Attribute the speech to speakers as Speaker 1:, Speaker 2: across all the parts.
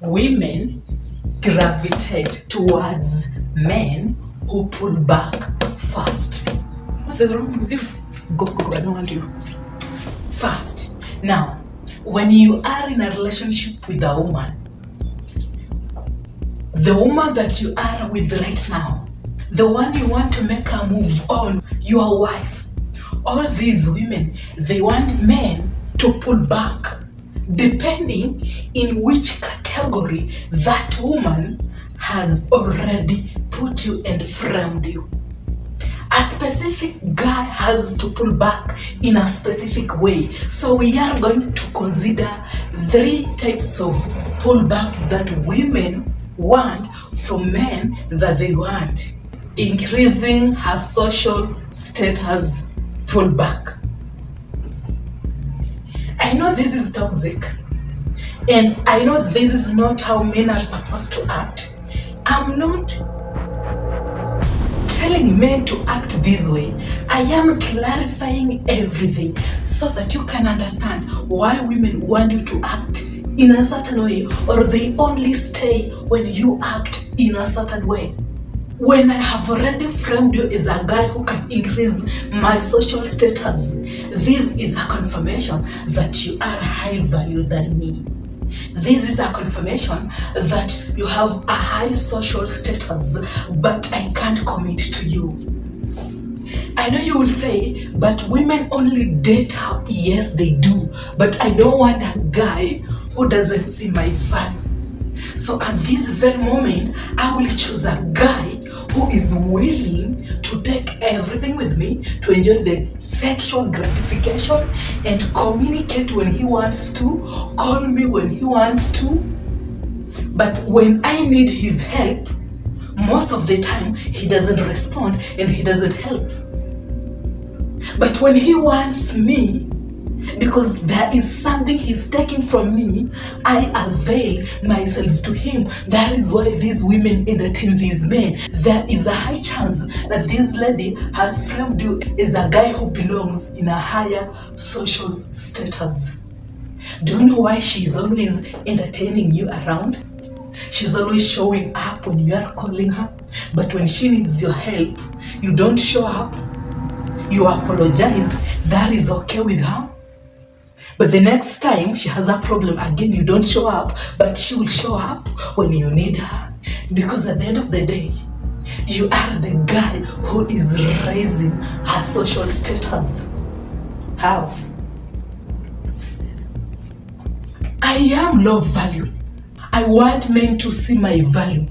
Speaker 1: women gravitate towards men who pull back first. What's wrong with you? Go, I don't want you. First. Now, when you are in a relationship with a woman, the woman that you are with right now, the one you want to make her move on, your wife, all these women, they want men to pull back, depending in which category that woman has already put you and framed you. A specific guy has to pull back in a specific way. So we are going to consider 3 types of pullbacks that women want from men that they want. Increasing her social status pullback. I know this is toxic, and I know this is not how men are supposed to act. I'm not telling men to act this way. I am clarifying everything so that you can understand why women want you to act in a certain way, or they only stay when you act in a certain way. When I have already framed you as a guy who can increase my social status, this is a confirmation that you are high value than me. This is a confirmation that you have a high social status, but I can't commit to you. I know you will say, but women only date up. Yes, they do. But I don't want a guy who doesn't see my value. So at this very moment, I will choose a guy who is willing to take everything with me, to enjoy the sexual gratification and communicate when he wants to, call me when he wants to. But when I need his help, most of the time he doesn't respond and he doesn't help. But when he wants me, because there is something he's taking from me, I avail myself to him. That is why these women entertain these men. There is a high chance that this lady has framed you as a guy who belongs in a higher social status. Do you know why she's always entertaining you around? She's always showing up when you are calling her, but when she needs your help, you don't show up. You apologize. That is okay with her. But the next time she has a problem again, you don't show up, but she will show up when you need her. Because at the end of the day, you are the guy who is raising her social status. How? I am low value. I want men to see my value.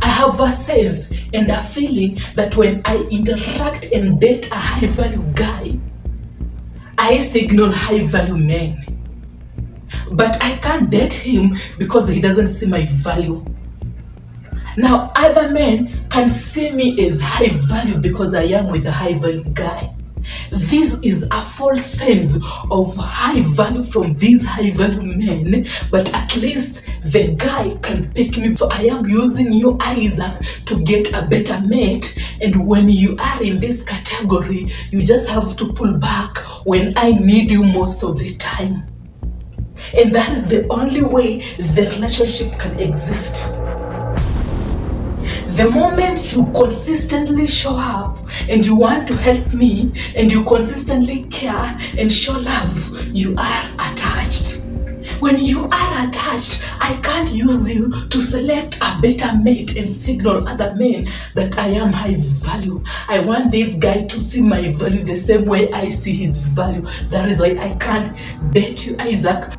Speaker 1: I have a sense and a feeling that when I interact and date a high value guy, I signal high value men. But I can't date him because he doesn't see my value. Now other men can see me as high value because I am with a high value guy. This is a false sense of high value from these high value men, but at least the guy can pick me. So I am using you, Isaac, to get a better mate. And when you are in this category, you just have to pull back when I need you most of the time. And that is the only way the relationship can exist. The moment you consistently show up and you want to help me and you consistently care and show love, you are attached. When you are attached, I can't use you to select a better mate and signal other men that I am high value. I want this guy to see my value the same way I see his value. That is why I can't date you, Isaac.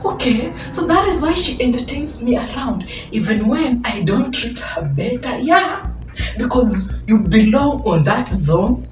Speaker 1: Okay, so that is why she entertains me around, even when I don't treat her better. Yeah, because you belong on that zone,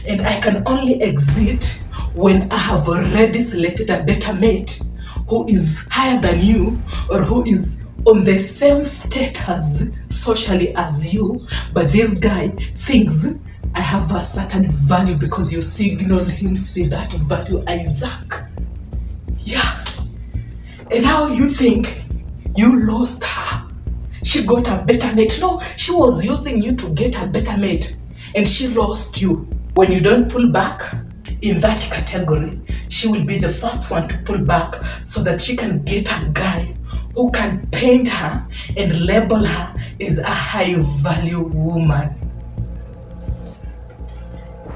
Speaker 1: and I can only exit when I have already selected a better mate who is higher than you, or who is on the same status socially as you. But this guy thinks I have a certain value because you signaled him see that value, Isaac. Yeah. And now you think you lost her. She got a better mate. No, she was using you to get a better mate, and she lost you. When you don't pull back in that category, she will be the first one to pull back so that she can get a guy who can paint her and label her as a high value woman.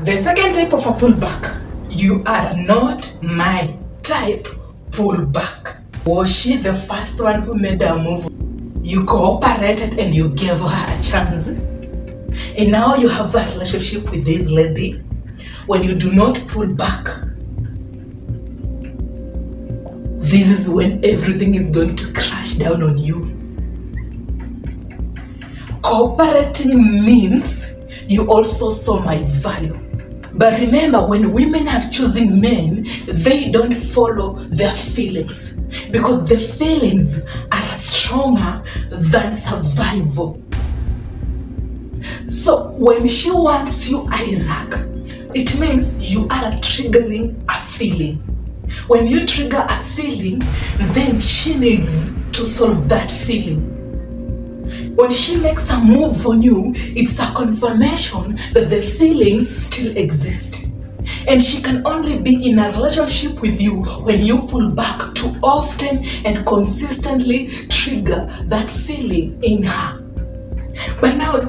Speaker 1: The second type of a pullback, you are not my type pullback. Was she the first one who made a move? You cooperated and you gave her a chance. And now you have a relationship with this lady. When you do not pull back, this is when everything is going to crash down on you. Cooperating means you also saw my value. But remember, when women are choosing men, they don't follow their feelings, because the feelings are stronger than survival. So when she wants you, Isaac, it means you are triggering a feeling. When you trigger a feeling, then she needs to solve that feeling. When she makes a move on you, it's a confirmation that the feelings still exist. And she can only be in a relationship with you when you pull back to often and consistently trigger that feeling in her. But now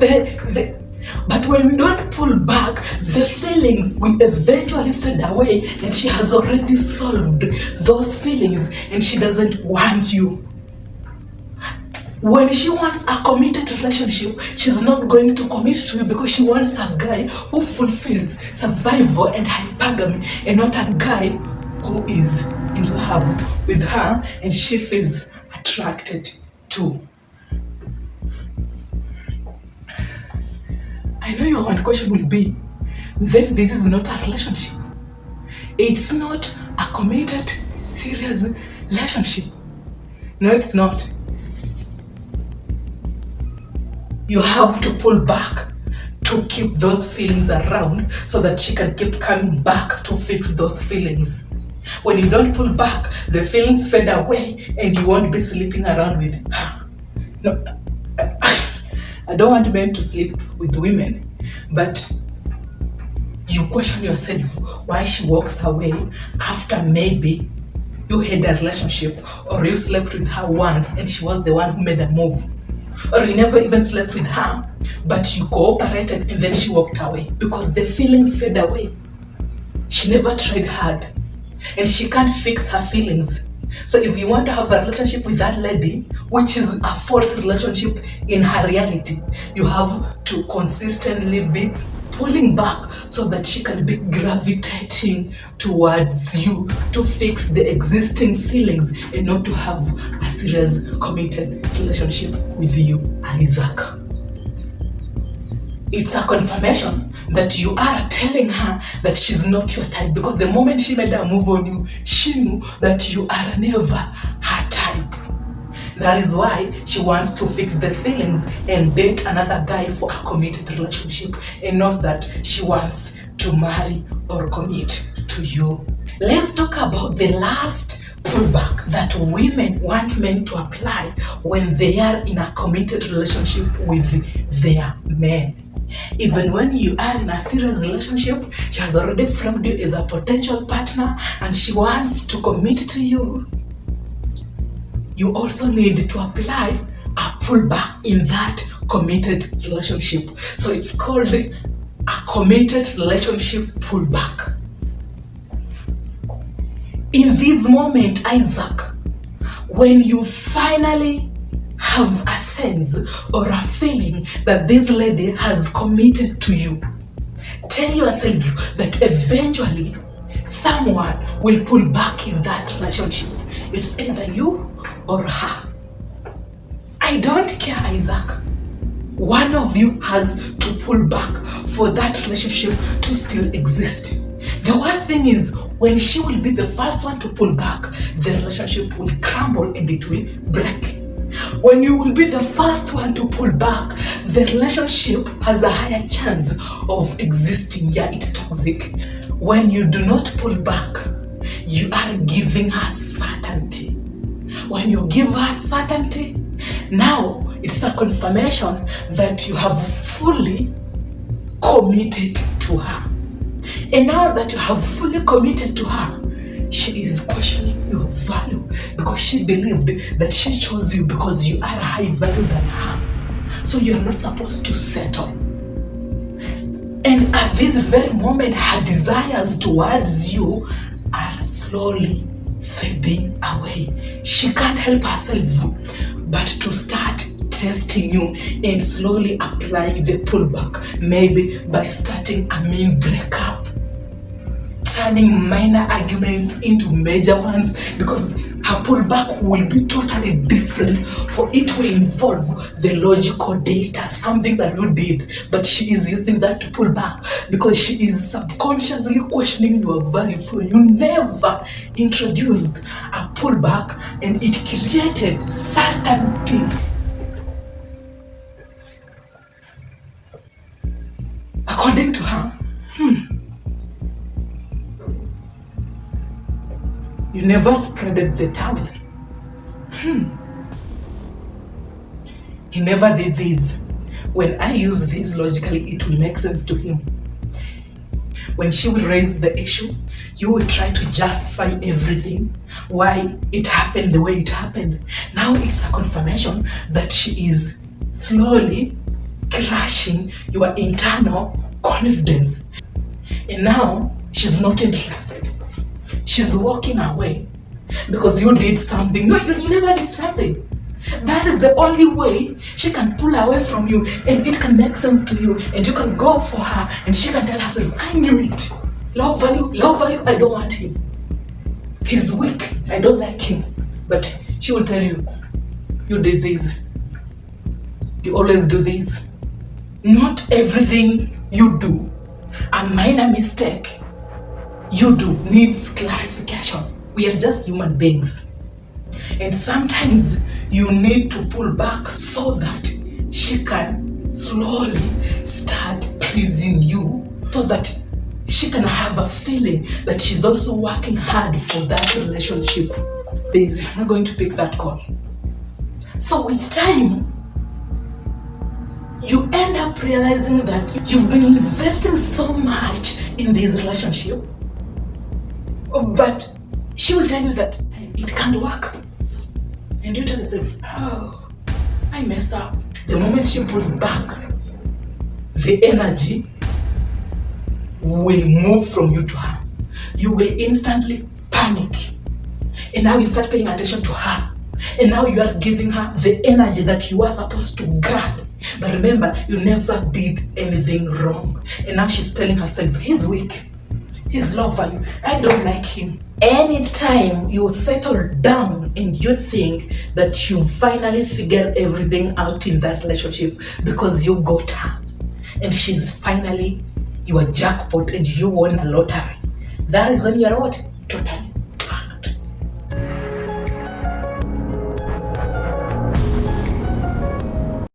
Speaker 1: but when you don't pull back, the feelings will eventually fade away, and she has already solved those feelings and she doesn't want you. When she wants a committed relationship, she's not going to commit to you because she wants a guy who fulfills survival and hypergamy, and not a guy who is in love with her and she feels attracted to. I know your one question will be, then this is not a relationship. It's not a committed, serious relationship. No, it's not. You have to pull back to keep those feelings around so that she can keep coming back to fix those feelings. When you don't pull back, the feelings fade away and you won't be sleeping around with her. No, I don't want men to sleep with women, but you question yourself why she walks away after maybe you had a relationship, or you slept with her once and she was the one who made a move. Or you never even slept with her, but you cooperated and then she walked away because the feelings fade away. She never tried hard and she can't fix her feelings. So if you want to have a relationship with that lady, which is a false relationship in her reality, you have to consistently be pulling back so that she can be gravitating towards you to fix the existing feelings and not to have a serious committed relationship with you, Isaac. It's a confirmation that you are telling her that she's not your type, because the moment she made a move on you, she knew that you are never her type. That is why she wants to fix the feelings and date another guy for a committed relationship, and not that she wants to marry or commit to you. Let's talk about the last pullback that women want men to apply when they are in a committed relationship with their men. Even when you are in a serious relationship, she has already framed you as a potential partner and she wants to commit to you. You also need to apply a pullback in that committed relationship. So it's called a committed relationship pullback. In this moment, Isaac, when you finally have a sense or a feeling that this lady has committed to you, tell yourself that eventually someone will pull back in that relationship. It's either you or her. I don't care, Isaac. One of you has to pull back for that relationship to still exist. The worst thing is when she will be the first one to pull back, the relationship will crumble and it will break. When you will be the first one to pull back, the relationship has a higher chance of existing. Yeah, it's toxic. When you do not pull back, you are giving her certainty. When you give her certainty, now it's a confirmation that you have fully committed to her. And now that you have fully committed to her, She is questioning your value because she believed that she chose you because you are high value than her. So you're not supposed to settle. And at this very moment, her desires towards you are slowly fading away. She can't help herself but to start testing you and slowly applying the pullback, maybe by starting a mean breakup, turning minor arguments into major ones, because her pullback will be totally different, for it will involve the logical data, something that you did, but she is using that to pull back because she is subconsciously questioning your value. For you never introduced a pullback, and it created certainty. According to her, you never spreaded the towel. He never did this. When I use this logically, it will make sense to him. When she will raise the issue, you will try to justify everything, why it happened the way it happened. Now it's a confirmation that she is slowly crushing your internal confidence. And now she's not interested. She's walking away because you did something. No, you never did something. That is the only way she can pull away from you, and it can make sense to you, and you can go for her, and she can tell herself, I knew it. Low value, I don't want him. He's weak, I don't like him. But she will tell you, you did this. You always do this. Not everything you do, a minor mistake you do, needs clarification. We are just human beings. And sometimes you need to pull back so that she can slowly start pleasing you, so that she can have a feeling that she's also working hard for that relationship. Busy, I'm not going to pick that call. So with time, you end up realizing that you've been investing so much in this relationship, but she will tell you that it can't work. And you tell yourself, oh, I messed up. The moment she pulls back, the energy will move from you to her. You will instantly panic. And now you start paying attention to her. And now you are giving her the energy that you are supposed to grab. But remember, you never did anything wrong. And now she's telling herself, he's weak. He's low value. I don't like him. Anytime you settle down and you think that you finally figured everything out in that relationship because you got her and she's finally your jackpot and you won a lottery, that is when you're what? Totally